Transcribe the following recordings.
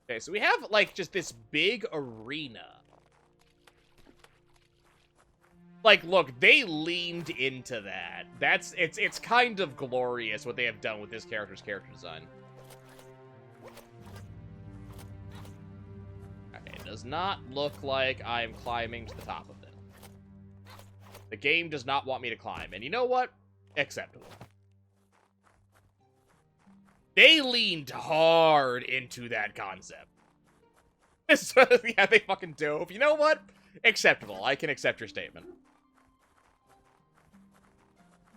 Okay, so we have, like, just this big arena. Like, look, they leaned into that. It's kind of glorious what they have done with this character's character design. Okay, it does not look like I'm climbing to the top of it. The game does not want me to climb, and you know what? Acceptable. They leaned hard into that concept. Yeah, they fucking dove. You know what? Acceptable. I can accept your statement.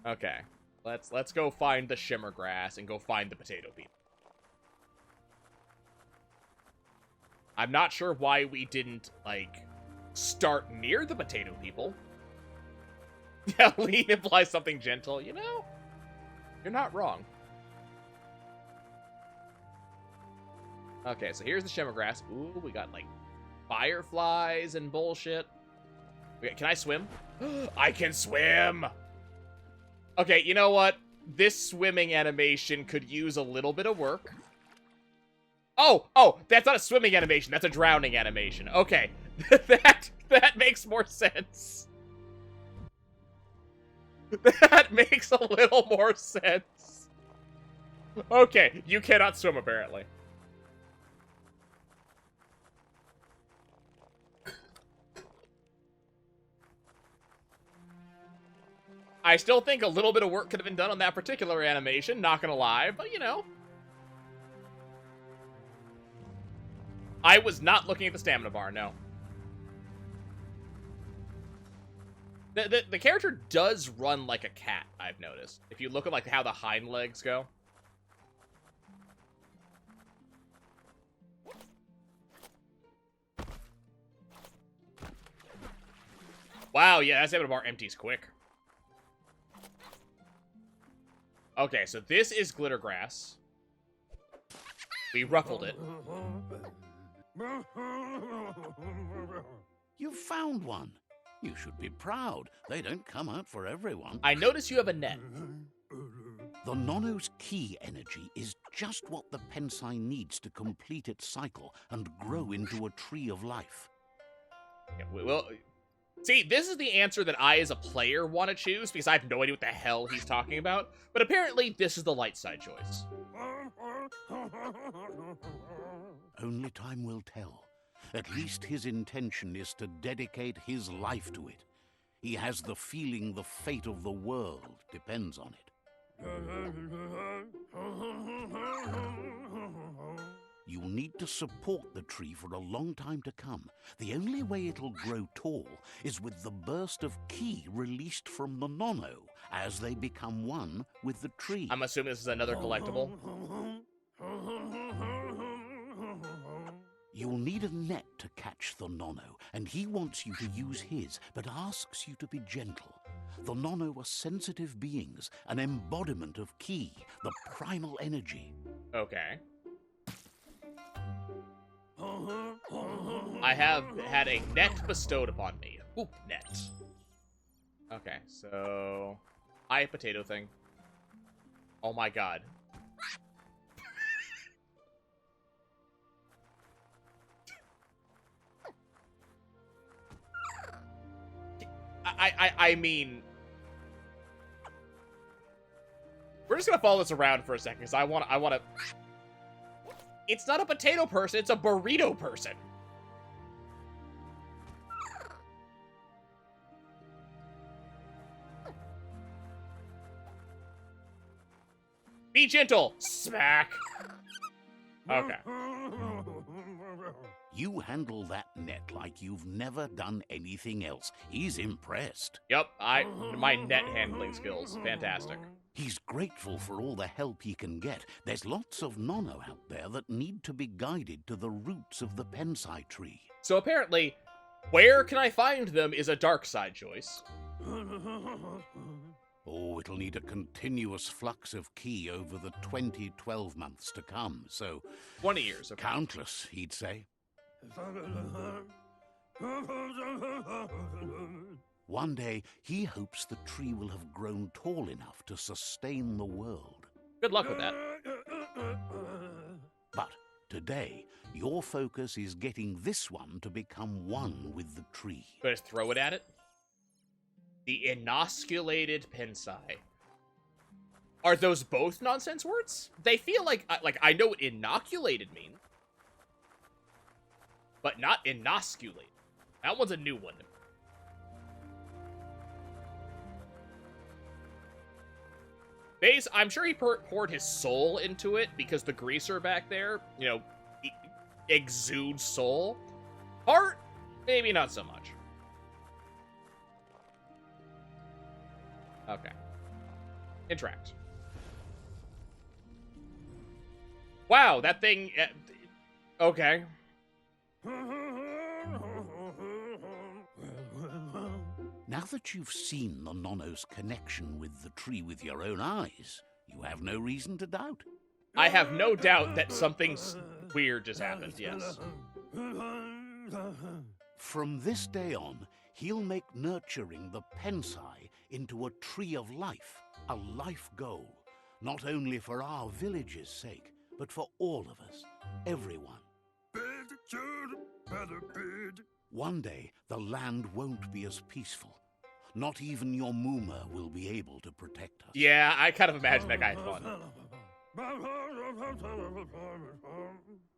Okay. Let's go find the shimmer grass and go find the potato people. I'm not sure why we didn't, like, start near the potato people. Yeah, lean implies something gentle. You know, you're not wrong. Okay, so here's the shimmergrass. Ooh, we got, like, fireflies and bullshit. Okay, can I swim? I can swim! Okay, you know what? This swimming animation could use a little bit of work. Oh, that's not a swimming animation. That's a drowning animation. Okay, that makes more sense. That makes a little more sense. Okay, you cannot swim, apparently. I still think a little bit of work could have been done on that particular animation, not gonna lie, but you know. I was not looking at the stamina bar, no. The character does run like a cat, I've noticed. If you look at, like, how the hind legs go. Wow, yeah, that stamina bar empties quick. Okay, so this is glitter grass. We ruffled it. You found one. You should be proud. They don't come out for everyone. I notice you have a net. The Nono's key energy is just what the Pensai needs to complete its cycle and grow into a tree of life. Yeah, well, see, this is the answer that I, as a player, want to choose, because I have no idea what the hell he's talking about. But apparently, this is the light side choice. Only time will tell. At least his intention is to dedicate his life to it. He has the feeling the fate of the world depends on it. You'll need to support the tree for a long time to come. The only way it'll grow tall is with the burst of ki released from the Nono as they become one with the tree. I'm assuming this is another collectible. You'll need a net to catch the Nono, and he wants you to use his, but asks you to be gentle. The Nono are sensitive beings, an embodiment of ki, the primal energy. Okay. I have had a net bestowed upon me. Oop, net. Okay, so... I potato thing. Oh my god. I mean... We're just gonna follow this around for a second, because I wanna... It's not a potato person, it's a burrito person. Be gentle! Smack! Okay. You handle that net like you've never done anything else. He's impressed. Yep, my net handling skills, fantastic. He's grateful for all the help he can get. There's lots of Nono out there that need to be guided to the roots of the Pensai tree. So apparently, where can I find them is a dark side choice. Oh, it'll need a continuous flux of ki over the 12 months to come, so... 20 years, okay. Countless, he'd say. One day, he hopes the tree will have grown tall enough to sustain the world. Good luck with that. But today, Your focus is getting this one to become one with the tree. Go just throw it at it. The inosculated pensai. Are those both nonsense words? They feel like I know what inoculated means, but not inosculated. That one's a new one. Base, I'm sure he poured his soul into it because the greaser back there, you know, exudes soul. Heart, maybe not so much. Okay. Interact. Wow, that thing... okay. Now that you've seen the Nono's connection with the tree with your own eyes, you have no reason to doubt. I have no doubt that something weird just happened, yes. From this day on, he'll make nurturing the pensai into a tree of life, a life goal, not only for our village's sake, but for all of us, everyone. One day, the land won't be as peaceful. Not even your Muma will be able to protect us. Yeah, I kind of imagine that guy had fun.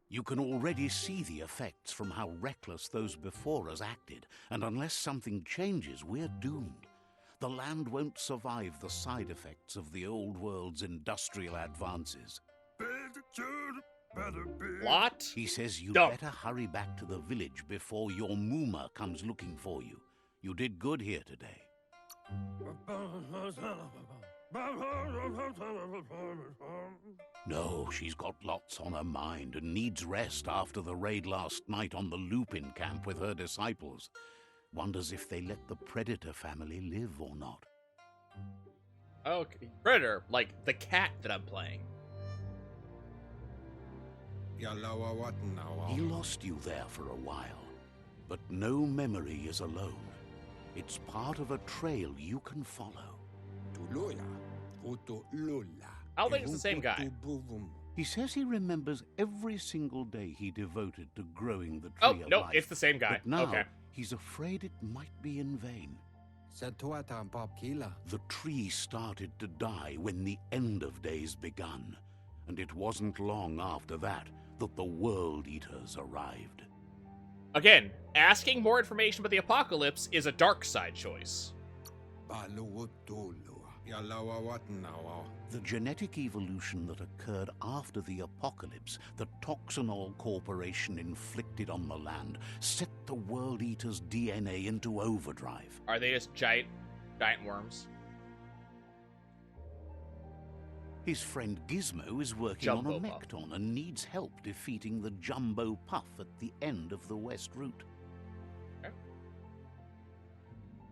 You can already see the effects from how reckless those before us acted, and unless something changes, we're doomed. The land won't survive the side effects of the old world's industrial advances. What? He says you'd Dumb. better hurry back to the village before your Muma comes looking for you. You did good here today. No, she's got lots on her mind and needs rest after the raid last night on the Lupin camp with her disciples. Wonders if they let the Predator family live or not. Okay. Predator, like the cat that I'm playing. He lost you there for a while, but no memory is alone. It's part of a trail you can follow. I don't think it's the same guy. He says he remembers every single day he devoted to growing the tree Oh, of no, life. it's the same guy. But now, Okay. he's afraid it might be in vain. The tree started to die when the end of days begun, and it wasn't long after that that the World Eaters arrived. Again, asking more information about the apocalypse is a dark side choice. The genetic evolution that occurred after the apocalypse the Toxinol Corporation inflicted on the land set the World Eaters' DNA into overdrive. Are they just giant worms? His friend Gizmo is working Jumbo on a Puff. Mecton and needs help defeating the Jumbo Puff at the end of the West Route. Okay.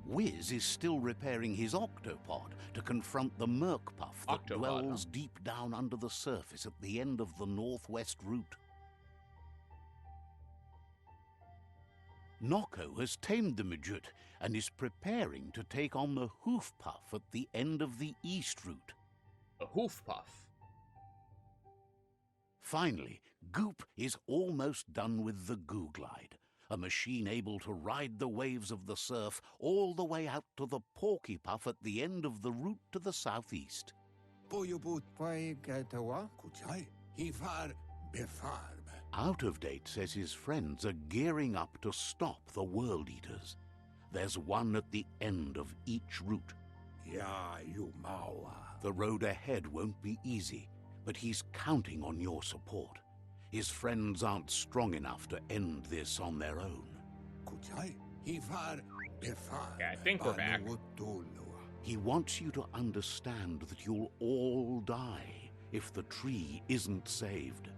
Wiz is still repairing his octopod to confront the Merc Puff that Octopod, dwells deep down under the surface at the end of the Northwest Route. Noko has tamed the Midget and is preparing to take on the Hoof Puff at the end of the East Route. A hoof puff. Finally, Goop is almost done with the Goo Glide, a machine able to ride the waves of the surf all the way out to the Porky Puff at the end of the route to the southeast. Out of Date says his friends are gearing up to stop the World Eaters. There's one at the end of each route. The road ahead won't be easy, but he's counting on your support. His friends aren't strong enough to end this on their own. Okay, I think we're back. He wants you to understand that you'll all die if the tree isn't saved.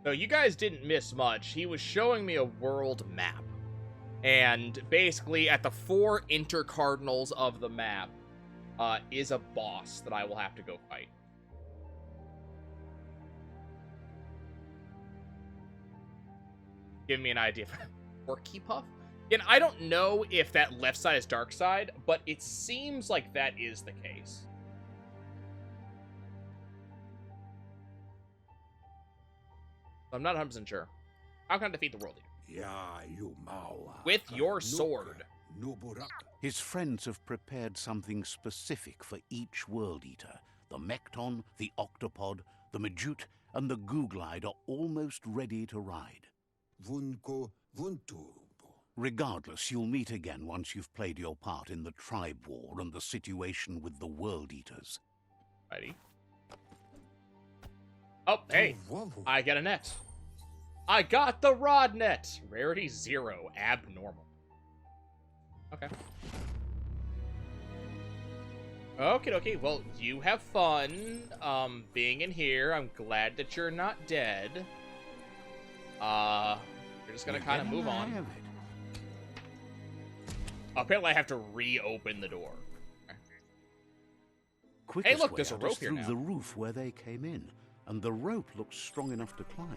So you guys didn't miss much. He was showing me a world map. And basically, at the 4 intercardinals of the map is a boss that I will have to go fight. Give me an idea. Porky Puff? And I don't know if that left side is dark side, but it seems like that is the case. I'm not 100% sure. How can I defeat the world eater? Yeah, you Mawa. With your sword. His friends have prepared something specific for each world eater. The Mekton, the Octopod, the Majute, and the Googlide are almost ready to ride. Vunko Vunturbo. Regardless, you'll meet again once you've played your part in the tribe war and the situation with the world eaters. Righty. Oh, hey, I get a net. I got the rod net. Rarity 0, abnormal. Okay. Okay, well, you have fun, being in here. I'm glad that you're not dead. We're just gonna kind of move on. Apparently I have to reopen the door. Quickest Hey, look, there's a way out rope is here through now. the roof where they came in, and the rope looks strong enough to climb.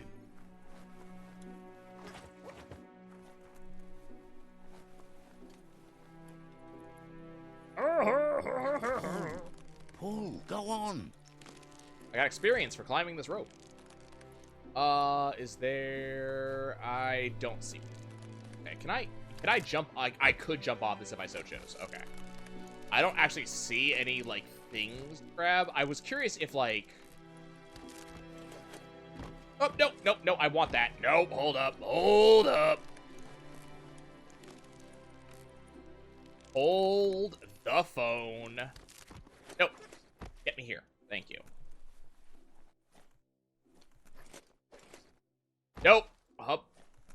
Paul, go on. I got experience for climbing this rope. Is there... I don't see. Okay, can I jump? I could jump off this if I so chose. Okay. I don't actually see any, like, things to grab. I was curious if, like... Oh, no, I want that. Nope, hold up. Hold the phone. Nope. Get me here. Thank you. Nope.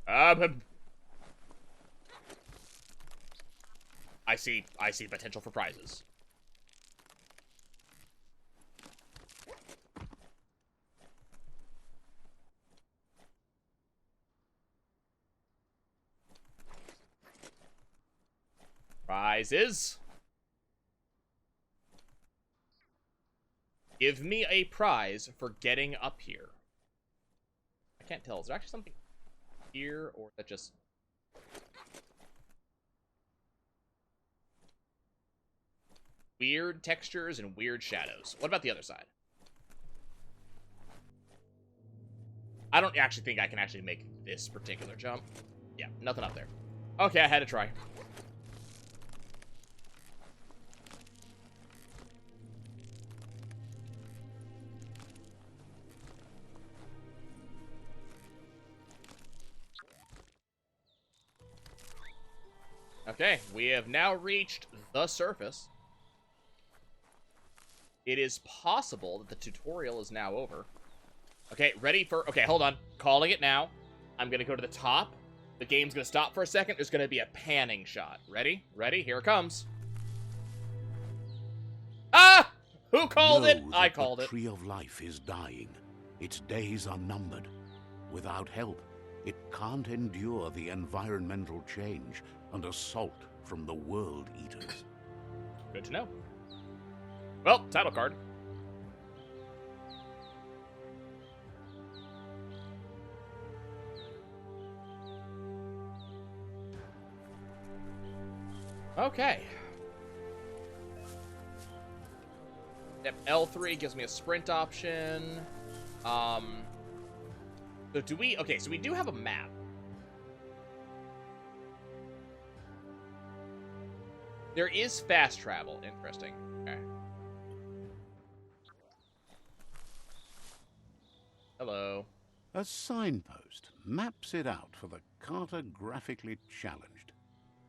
I see potential for prizes. Prizes. Give me a prize for getting up here. I can't tell. Is there actually something here, or is that just... weird textures and weird shadows? What about the other side? I don't actually think I can actually make this particular jump. Yeah, nothing up there. Okay, I had to try. Okay, we have now reached the surface. It is possible that the tutorial is now over. Okay, ready for... Okay, hold on. Calling it now. I'm going to go to the top. The game's going to stop for a second. There's going to be a panning shot. Ready? Ready? Here it comes. Ah! Who called it? I called it. The Tree of Life is dying. Its days are numbered. Without help, it can't endure the environmental change and assault from the world eaters. Good to know. Well, title card. Okay. Yep, L3 gives me a sprint option. So do we... Okay, so we do have a map. There is fast travel. Interesting. Okay. Hello. A signpost maps it out for the cartographically challenged.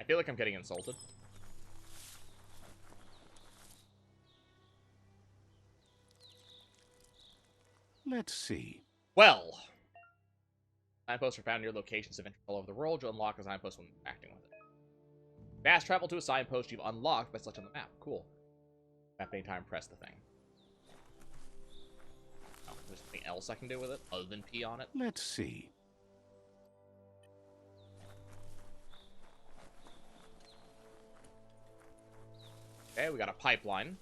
I feel like I'm getting insulted. Let's see. Well, signposts are found near locations of interest all over the world. You'll unlock a signpost when interacting with it. Fast travel to a signpost you've unlocked by selecting the map. Cool. Map anytime, press the thing. Oh, there's something else I can do with it other than pee on it? Let's see. Okay, we got a pipeline.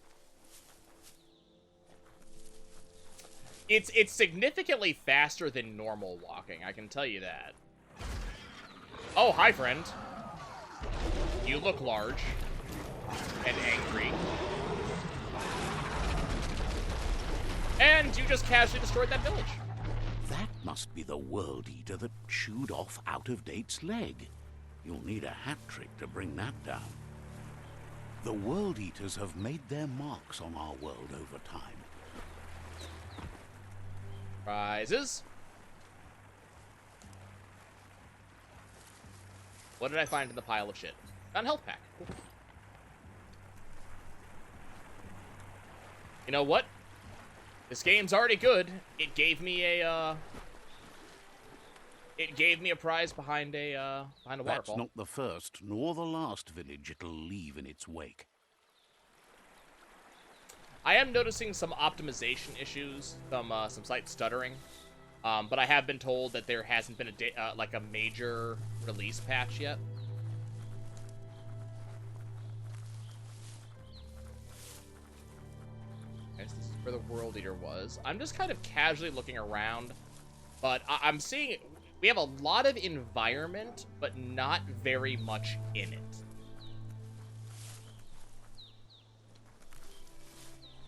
It's significantly faster than normal walking, I can tell you that. Oh, hi, friend. You look large and angry. And you just casually destroyed that village. That Must be the World Eater that chewed off Out-of-Date's leg. You'll need a hat trick to bring that down. The World Eaters have made their marks on our world over time. Prizes. What did I find in the pile of shit? Found a health pack. Cool. You know what? This game's already good. It gave me a prize behind a waterfall. That's not the first nor the last village it'll leave in its wake. I am noticing some optimization issues, some slight stuttering, but I have been told that there hasn't been a major release patch yet. I guess this is where the World Eater was. I'm just kind of casually looking around, but I'm seeing we have a lot of environment, but not very much in it.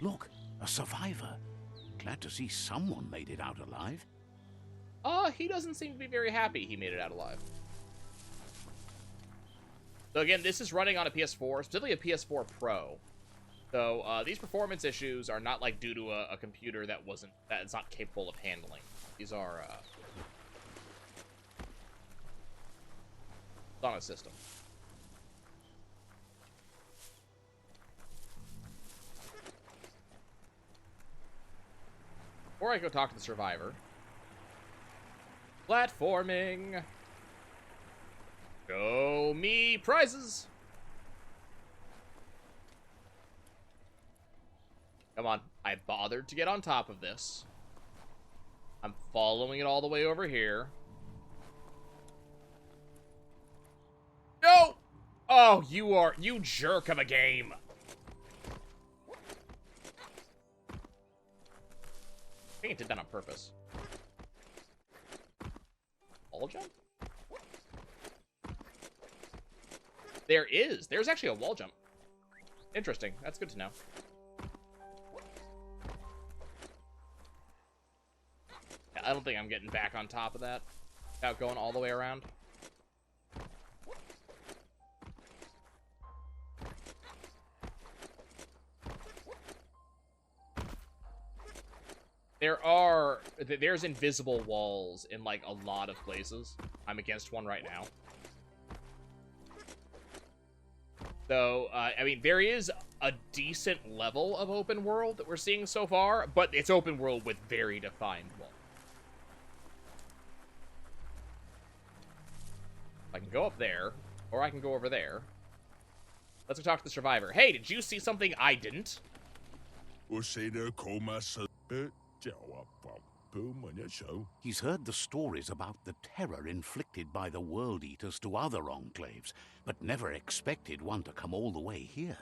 Look, a survivor. Glad to see someone made it out alive. He doesn't seem to be very happy he made it out alive. So again, this is running on a PS4, specifically a PS4 Pro. So these performance issues are not like due to a computer that is not capable of handling. These are on a system. Before I go talk to the survivor. Platforming. Go me prizes. Come on. I bothered to get on top of this. I'm following it all the way over here. No! Oh, you jerk of a game. I think it did that on purpose. Wall jump? There's actually a wall jump. Interesting. That's good to know. I don't think I'm getting back on top of that without going all the way around. There's invisible walls in, like, a lot of places. I'm against one right now. So, I mean, there is a decent level of open world that we're seeing so far, but it's open world with very defined walls. I can go up there, or I can go over there. Let's go talk to the survivor. Hey, did you see something I didn't? He's heard the stories about the terror inflicted by the World Eaters to other enclaves, but never expected one to come all the way here.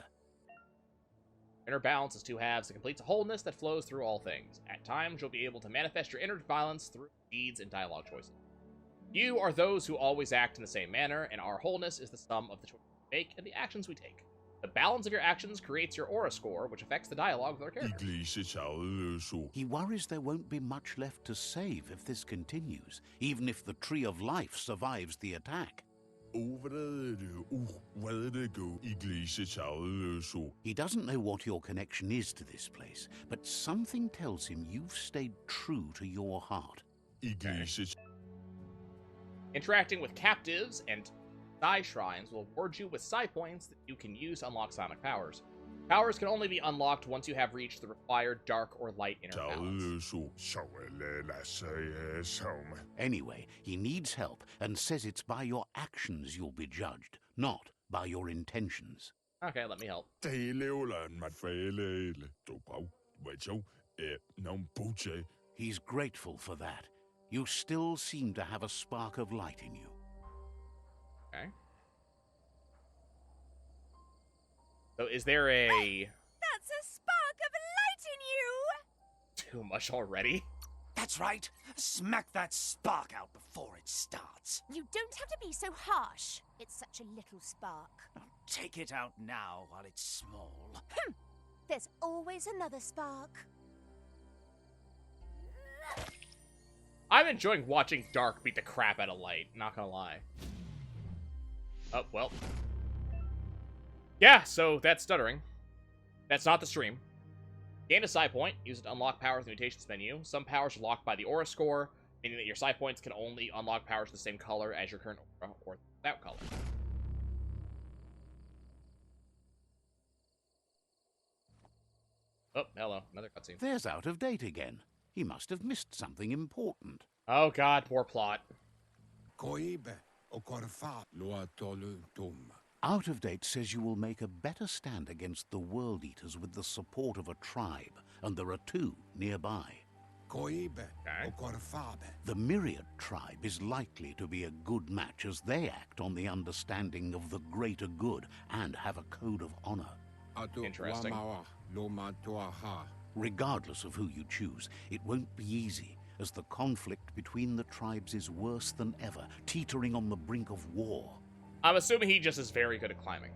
Inner balance is two halves that completes a wholeness that flows through all things. At times, you'll be able to manifest your inner balance through deeds and dialogue choices. You are those who always act in the same manner, and our wholeness is the sum of the choices we make and the actions we take. The balance of your actions creates your aura score, which affects the dialogue with our characters. He worries there won't be much left to save if this continues, even if the Tree of Life survives the attack. He doesn't know what your connection is to this place, but something tells him you've stayed true to your heart. Okay. Interacting with captives and Psi Shrines will award you with Psi points that you can use to unlock psionic powers. Powers can only be unlocked once you have reached the required dark or light inner balance. Anyway, he needs help and says it's by your actions you'll be judged, not by your intentions. Okay, let me help. He's grateful for that. You still seem to have a spark of light in you. Okay. So is there a... That's a spark of light in you! Too much already? That's right. Smack that spark out before it starts. You don't have to be so harsh. It's such a little spark. Now take it out now while it's small. I'm enjoying watching Dark beat the crap out of Light, not gonna lie. Oh, well. Yeah, so that's stuttering. That's not the stream. Gain a psi point. Use it to unlock powers in the mutations menu. Some powers are locked by the aura score, meaning that your psi points can only unlock powers the same color as your current aura or without color. Oh, hello. Another cutscene. There's Out of Date again. He must have missed something important. Oh god, poor plot. Koibe okorfa loa tolu tum. Out of Date says you will make a better stand against the World Eaters with the support of a tribe, and there are 2 nearby. Koibe Okay. okorfabe. The Myriad tribe is likely to be a good match as they act on the understanding of the greater good and have a code of honor. Atu Interesting. wamawa loma toaha. Regardless of who you choose, it won't be easy, as the conflict between the tribes is worse than ever, teetering on the brink of war. I'm assuming he just is very good at climbing.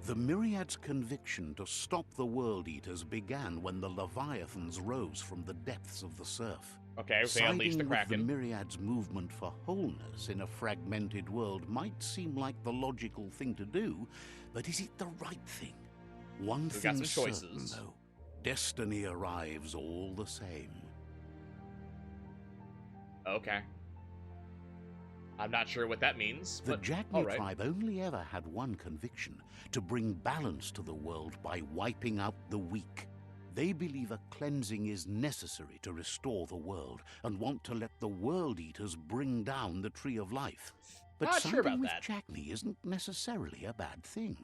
The Myriad's conviction to stop the World Eaters began when the Leviathans rose from the depths of the surf. Okay, they unleashed the Siding with the Kraken. Myriad's movement for wholeness in a fragmented world might seem like the logical thing to do, but is it the right thing? One We've got thing's some certain, choices. though. Destiny arrives all the same. Okay. I'm not sure what that means, The but Jagni alright. tribe only ever had one conviction, to bring balance to the world by wiping out the weak. They believe a cleansing is necessary to restore the world, and want to let the World Eaters bring down the Tree of Life. But Not siding sure about with that. Jagni isn't necessarily a bad thing.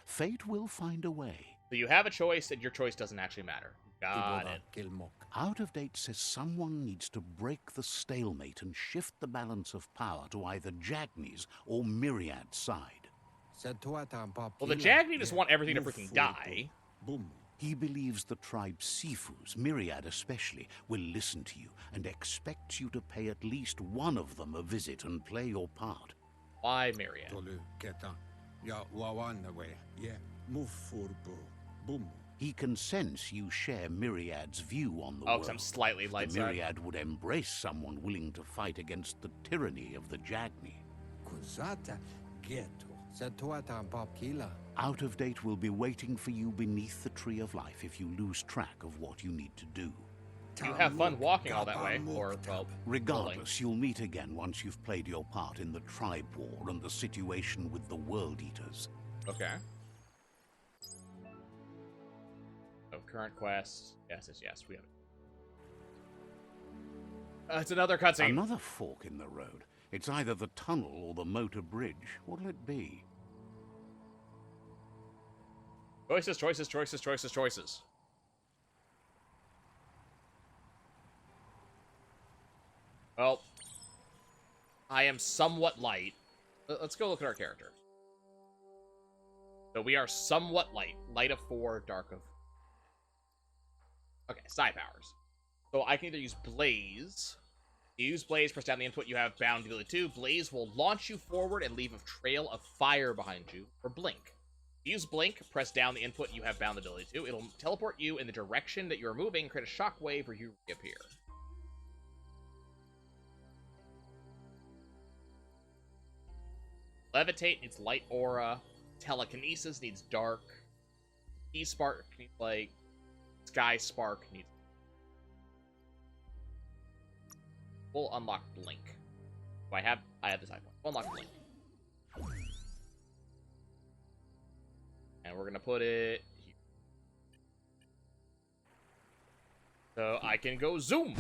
Fate will find a way. So you have a choice, and your choice doesn't actually matter. Got Ibora it. kilmok. Out of Date says someone needs to break the stalemate and shift the balance of power to either Jagni's or Myriad's side. Setuatan pop. Well, the Jagni just want everything to freaking die. Boom. He believes the tribe's Sifus, Myriad especially, will listen to you and expects you to pay at least one of them a visit and play your part. Why Myriad? Tolu keta. Ya wawanawe. Yeah. Move furbo. Boom. He can sense you share Myriad's view on the Oh, world. because I'm slightly light The side. Myriad would embrace someone willing to fight against the tyranny of the Jagni. Kuzata ghetto. Setuatan pop kila. Out of Date will be waiting for you beneath the Tree of Life if you lose track of what you need to do. You have fun walking all that way, or, well, Regardless, you'll meet again once you've played your part in the tribe war and the situation with the World Eaters. okay. Oh, current quest. Yes, we have it. It's another cutscene. Another fork in the road. It's either the tunnel or the motor bridge. What'll it be? Choices, choices, choices, choices, choices. Well, I am somewhat light. Let's go look at our character. So we are somewhat light. Light of 4, dark of... Okay, psi powers. So I can either use Blaze. You use Blaze, press down the input you have bound to ability 2. Blaze will launch you forward and leave a trail of fire behind you. Or Blink. Use Blink, press down the input you have bound ability to. It'll teleport you in the direction that you're moving, create a shockwave where you reappear. Levitate needs light aura. Telekinesis needs dark. E-Spark needs light. Sky Spark needs... We'll unlock Blink. So I have this icon. We'll unlock Blink. And we're gonna put it here. So I can go zoom!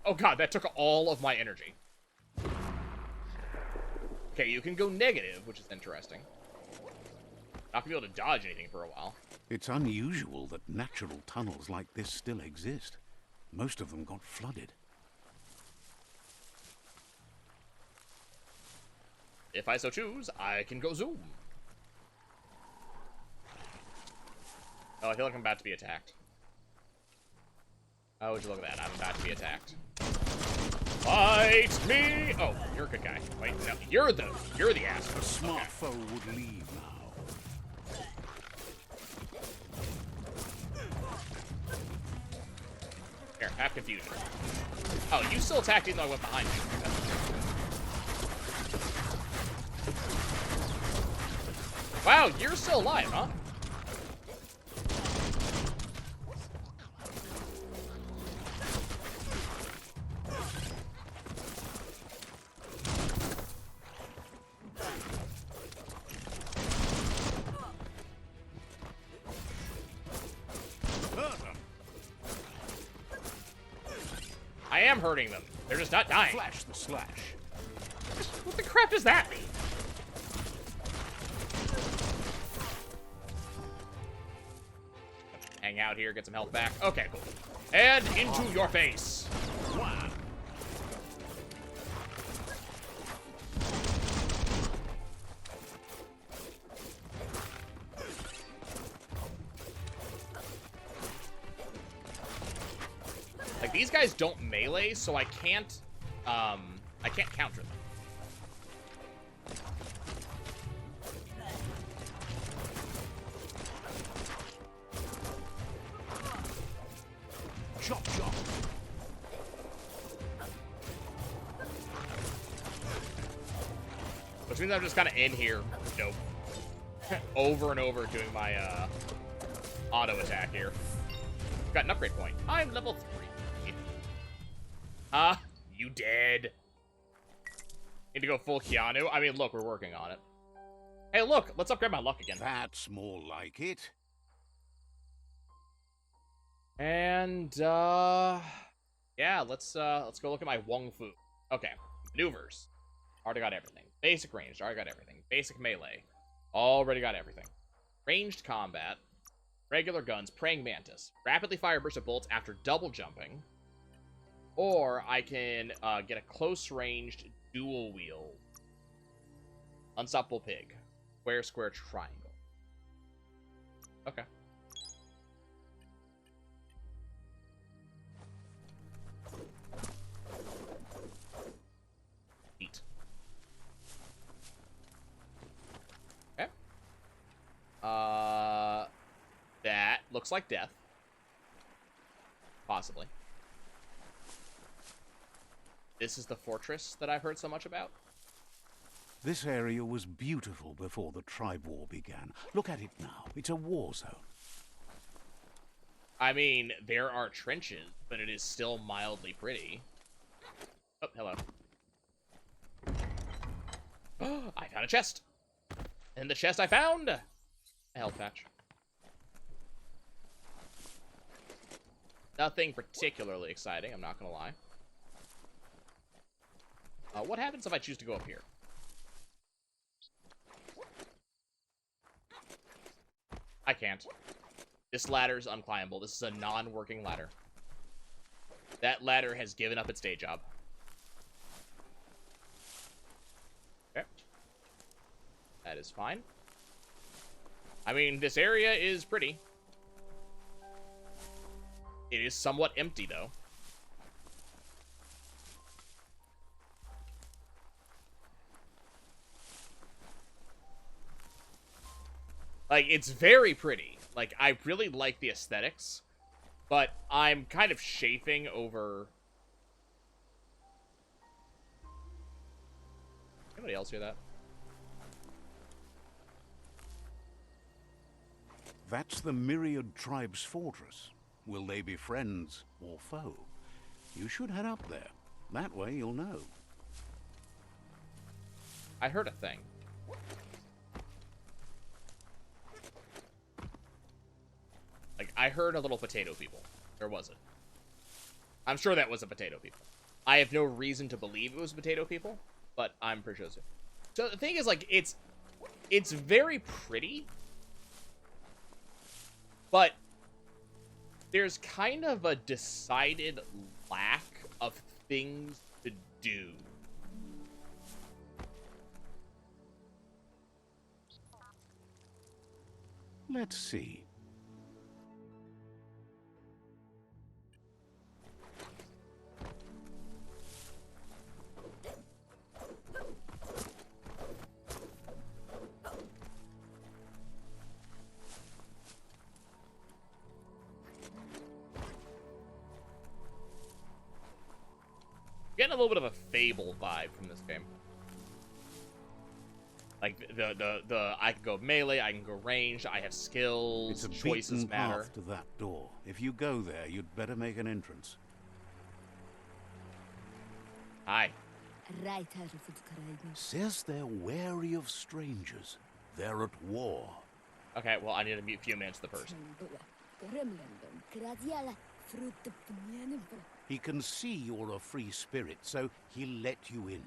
Oh god, that took all of my energy. Okay, you can go negative, which is interesting. Not gonna be able to dodge anything for a while. It's unusual that natural tunnels like this still exist. Most of them got flooded. If I so choose, I can go zoom. Oh, I feel like I'm about to be attacked. Oh, would you look at that? I'm about to be attacked. Fight me! Oh, you're a good guy. Wait, no, you're the asshole. A smart Okay. foe would leave now. Have confusion. Oh, you still attacked even though I went behind you. Wow, you're still alive, huh? I am hurting them. They're just not dying. Flash the slash. What the crap does that mean? Hang out here, get some health back. Okay, cool. And into your face. Wow. Like, these guys don't melee, so I can't counter them. Chop, chop. Which means I'm just kind of in here, you know, over and over doing my auto attack here. Got an upgrade point. I'm level 3. You dead. Need to go full Keanu? I mean, look, we're working on it. Hey, look, let's upgrade my luck again. That's more like it. And, yeah, let's go look at my Wong Fu. Okay, maneuvers. Already got everything. Basic ranged, already got everything. Basic melee, already got everything. Ranged combat, regular guns, praying mantis. Rapidly fire burst of bolts after double jumping. Or I can get a close ranged dual wield. Unstoppable pig. Square, square, triangle. Okay. Neat. Okay. That looks like death. Possibly. This is the fortress that I've heard so much about. This area was beautiful before the tribe war began. Look at it now. It's a war zone. I mean, there are trenches, but it is still mildly pretty. Oh, hello. I found a chest. And the chest I found, a health patch. Nothing particularly exciting, I'm not gonna lie. What happens if I choose to go up here? I can't. This ladder is unclimbable. This is a non-working ladder. That ladder has given up its day job. Okay. That is fine. I mean, this area is pretty. It is somewhat empty, though. Like, it's very pretty. Like, I really like the aesthetics, but I'm kind of chafing over... Anybody else hear that? That's the Myriad Tribe's fortress. Will they be friends or foe? You should head up there. That way you'll know. I heard a thing. Like, I heard a little potato people. Or was it? I'm sure that was a potato people. I have no reason to believe it was potato people, but I'm pretty sure so. So the thing is, like, it's very pretty, but there's kind of a decided lack of things to do. Let's see. getting a little bit of a Fable vibe from this game. Like the I can go melee, I can go ranged, I have skills, It's a choices beaten matter. path to that door. If you go there, you'd better make an entrance. Hi. Says they're wary of strangers. They're at war. Okay, well, I need a few minutes with the person. He can see you're a free spirit, so he'll let you in.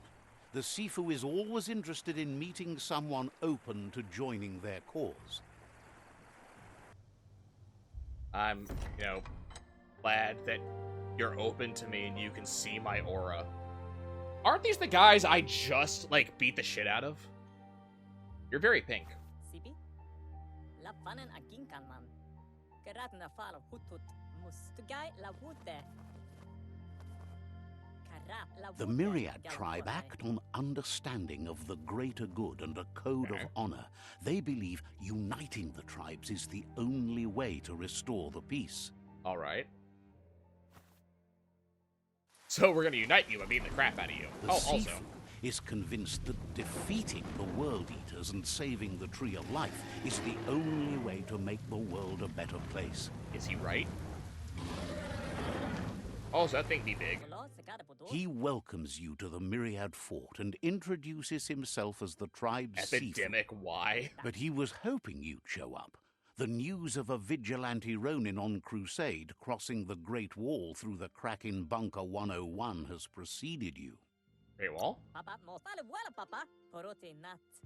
The Sifu is always interested in meeting someone open to joining their cause. I'm, glad that you're open to me and you can see my aura. Aren't these the guys I just, beat the shit out of? You're very pink. The Myriad tribe act on understanding of the greater good and a code of honor. They believe uniting the tribes is the only way to restore the peace. All right. So we're gonna unite you by beating the crap out of you. The Sifu is convinced that defeating the World Eaters and saving the Tree of Life is the only way to make the world a better place. Is he right? Oh, so that thing be big. He welcomes you to the Myriad Fort and introduces himself as the tribe's Epidemic, Sifu. why? But he was hoping you'd show up. The news of a vigilante Ronin on crusade crossing the Great Wall through the crack in Bunker 101 has preceded you. Great Wall?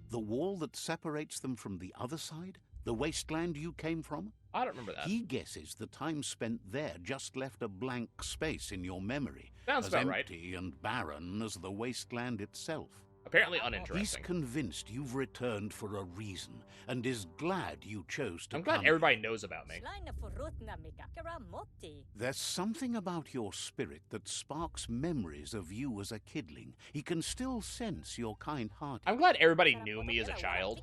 The wall that separates them from the other side? The wasteland you came from? I don't remember that. He guesses the time spent there just left a blank space in your memory. Sounds as about right. empty and barren as the wasteland itself. Apparently He's uninteresting. convinced you've returned for a reason, and is glad you chose to I'm glad come everybody knows about me. There's something about your spirit that sparks memories of you as a kidling. He can still sense your kind-hearted. I'm glad everybody knew me as a child.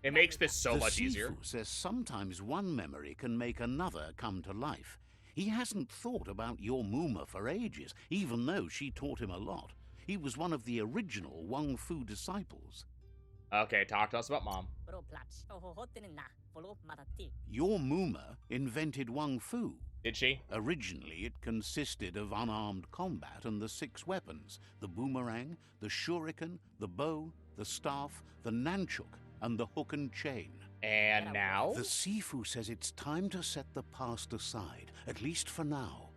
It makes this so The much easier. Sifu says sometimes one memory can make another come to life. He hasn't thought about your Muma for ages, even though she taught him a lot. He was one of the original Wang Fu disciples. Okay, talk to us about Mom. Your Muma invented Wang Fu. Did she? Originally, it consisted of unarmed combat and the 6 weapons: the boomerang, the shuriken, the bow, the staff, the nunchuk, and the hook and chain. And now? The Sifu says it's time to set the past aside, at least for now.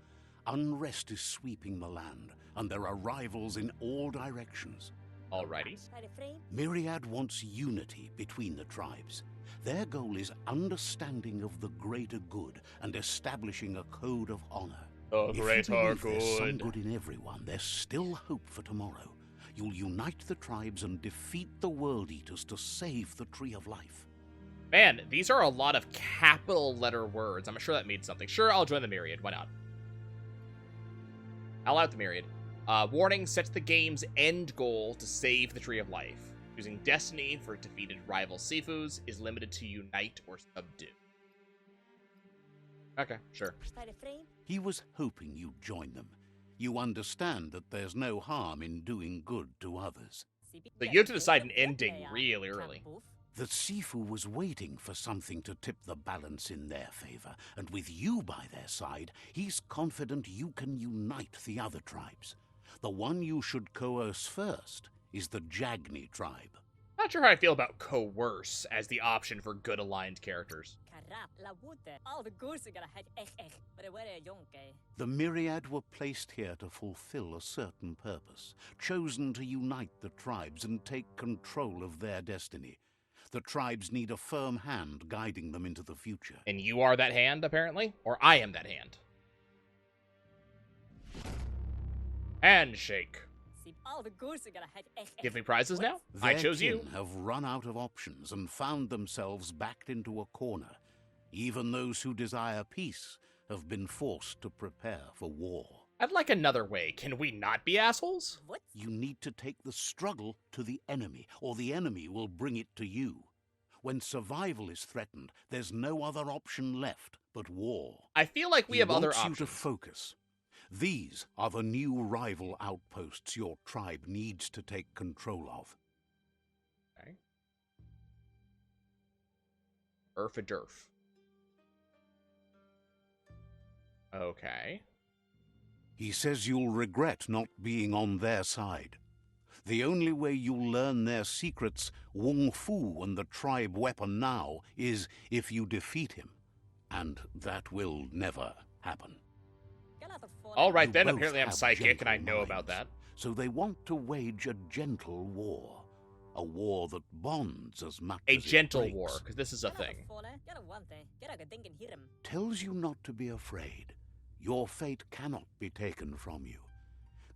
Unrest is sweeping the land, and there are rivals in all directions. Alrighty. Myriad wants unity between the tribes. Their goal is understanding of the greater good and establishing a code of honor. The If you greater believe there's some good. good in everyone, there's still hope for tomorrow. You'll unite the tribes and defeat the World Eaters to save the Tree of Life. Man, these are a lot of capital letter words. I'm sure that means something. Sure, I'll join the Myriad. Why not? I'll out the Myriad. Warning sets the game's end goal to save the Tree of Life. Using Destiny for defeated rival Sifus is limited to unite or subdue. Okay, sure. He was hoping you'd join them. You understand that there's no harm in doing good to others. So you have to decide an ending really early. The Sifu was waiting for something to tip the balance in their favor, and with you by their side, he's confident you can unite the other tribes. The one you should coerce first is the Jagni tribe. Not sure how I feel about coerce as the option for good aligned characters. The Myriad were placed here to fulfill a certain purpose, chosen to unite the tribes and take control of their destiny. The tribes need a firm hand guiding them into the future. And you are that hand, apparently? Or I am that hand. Handshake. Give me prizes now? I Their chose you. kin have run out of options and found themselves backed into a corner. Even those who desire peace have been forced to prepare for war. I'd like another way. Can we not be assholes? You need to take the struggle to the enemy, or the enemy will bring it to you. When survival is threatened, there's no other option left but war. I feel like we He have other wants you to options. focus. These are the new rival outposts your tribe needs to take control of. Okay. Urf-a-derf. Okay. He says you'll regret not being on their side. The only way you'll learn their secrets, Wung Fu and the tribe weapon now, is if you defeat him. And that will never happen. All right, You then. both Apparently I'm have psychic, and I gentle know about minds, that. So they want to wage a gentle war. A war that bonds as much A as it gentle breaks. war, because this is a thing. Tells you not to be afraid. Your fate cannot be taken from you.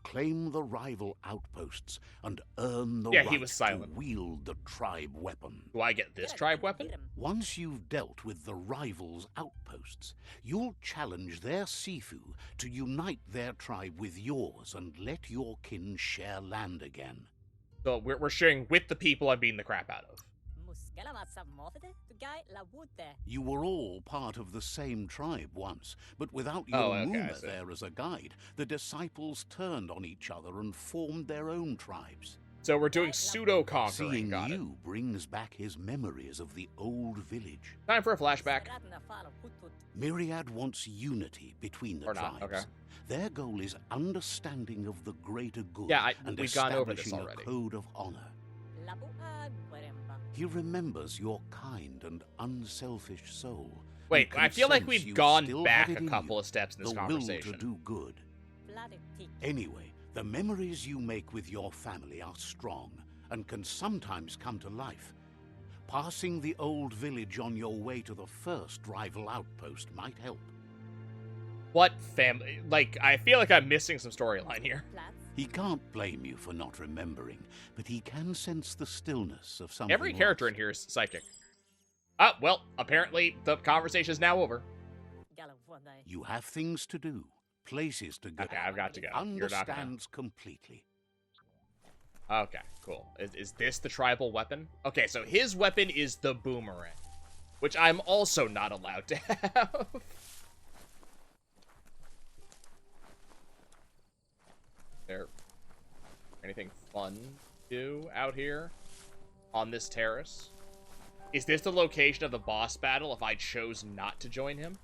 Claim the rival outposts and earn the Yeah, he right was silent. to wield the tribe weapon. Do I get this tribe weapon? Once you've dealt with the rivals' outposts, you'll challenge their Sifu to unite their tribe with yours and let your kin share land again. So we're sharing with the people I'm beating the crap out of. You were all part of the same tribe once, but without your I Muma see. there as a guide, the disciples turned on each other and formed their own tribes. So we're doing pseudo-conquering, Seeing got it. you brings back his memories of the old village. Time for a flashback. Myriad wants unity between the Or tribes. not, okay. Their goal is understanding of the greater good Yeah, and we've gone over this establishing already. a code of honor. He remembers your kind and unselfish soul. Wait, and I feel like can we've sense you gone still back have it a in couple you, of steps in this the will conversation. to do good. Anyway, the memories you make with your family are strong and can sometimes come to life. Passing the old village on your way to the first rival outpost might help. What family? Like, I feel like I'm missing some storyline here. He can't blame you for not remembering, but he can sense the stillness of something. Every character in here is psychic. Ah, well, apparently the conversation is now over. You have things to do, places to go. Okay, I've got to go. You're not gonna... Understands completely. Okay, cool. Is this the tribal weapon? Okay, so his weapon is the boomerang, which I'm also not allowed to have. There anything fun to do out here on this terrace? Is this the location of the boss battle if I chose not to join him?